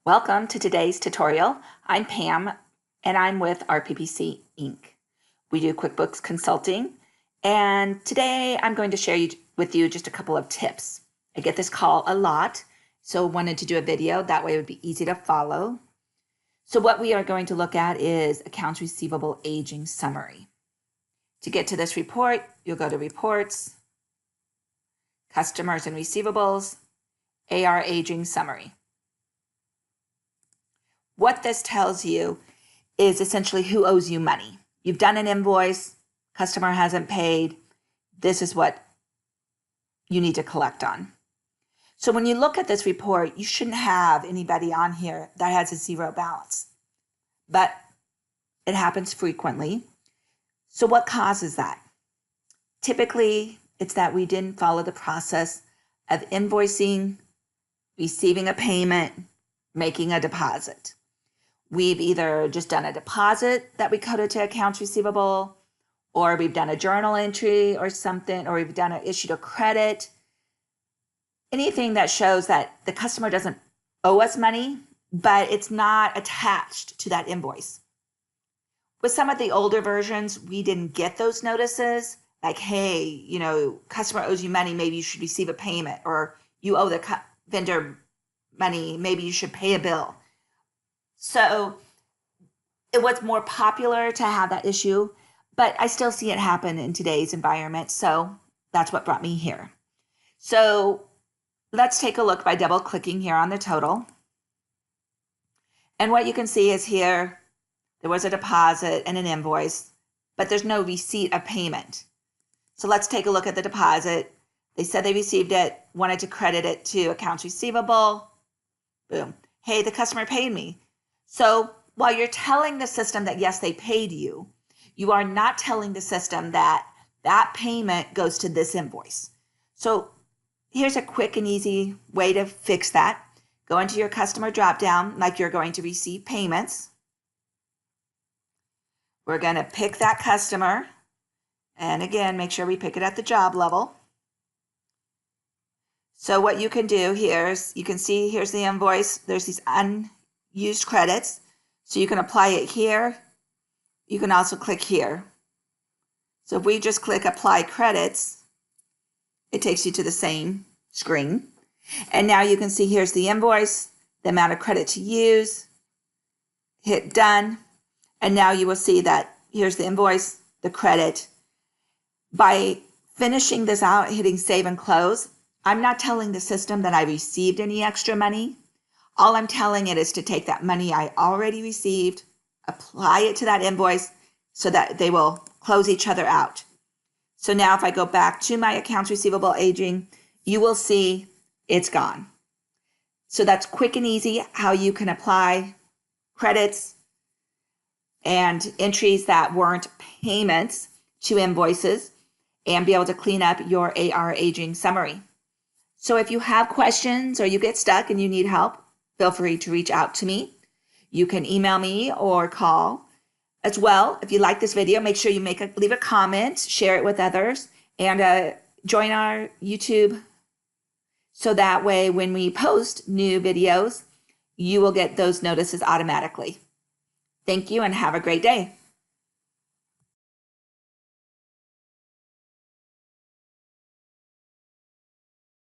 Welcome to today's tutorial. I'm Pam and I'm with RPPC Inc. We do QuickBooks consulting, and today I'm going to share with you just a couple of tips. I get this call a lot, so wanted to do a video. That way it would be easy to follow. So what we are going to look at is Accounts Receivable Aging Summary. To get to this report, you'll go to Reports, Customers and Receivables, AR Aging Summary. What this tells you is essentially who owes you money. You've done an invoice, customer hasn't paid. This is what you need to collect on. So when you look at this report, you shouldn't have anybody on here that has a zero balance, but it happens frequently. So what causes that? Typically, it's that we didn't follow the process of invoicing, receiving a payment, making a deposit. We've either just done a deposit that we coded to accounts receivable, or we've done a journal entry or something, or we've issued a credit. Anything that shows that the customer doesn't owe us money, but it's not attached to that invoice. With some of the older versions, we didn't get those notices like, hey, customer owes you money, maybe you should receive a payment, or you owe the vendor money, maybe you should pay a bill. So it was more popular to have that issue, but I still see it happen in today's environment. So that's what brought me here. So let's take a look by double clicking here on the total. And what you can see is here, there was a deposit and an invoice, but there's no receipt of payment. So let's take a look at the deposit. They said they received it, wanted to credit it to accounts receivable. Boom. Hey, the customer paid me. So while you're telling the system that, yes, they paid you, you are not telling the system that that payment goes to this invoice. So here's a quick and easy way to fix that. Go into your customer dropdown like you're going to receive payments. We're going to pick that customer. And again, make sure we pick it at the job level. So what you can do here is you can see here's the invoice. There's these unused credits. So you can apply it here. You can also click here. So if we just click apply credits, it takes you to the same screen. And now you can see here's the invoice, the amount of credit to use, hit done. And now you will see that here's the invoice, the credit. By finishing this out, hitting save and close, I'm not telling the system that I received any extra money. All I'm telling it is to take that money I already received, apply it to that invoice so that they will close each other out. So now if I go back to my accounts receivable aging, you will see it's gone. So that's quick and easy how you can apply credits and entries that weren't payments to invoices and be able to clean up your AR aging summary. So if you have questions or you get stuck and you need help, feel free to reach out to me. You can email me or call. As well, if you like this video, make sure you leave a comment, share it with others, and join our YouTube so that way when we post new videos, you will get those notices automatically. Thank you and have a great day.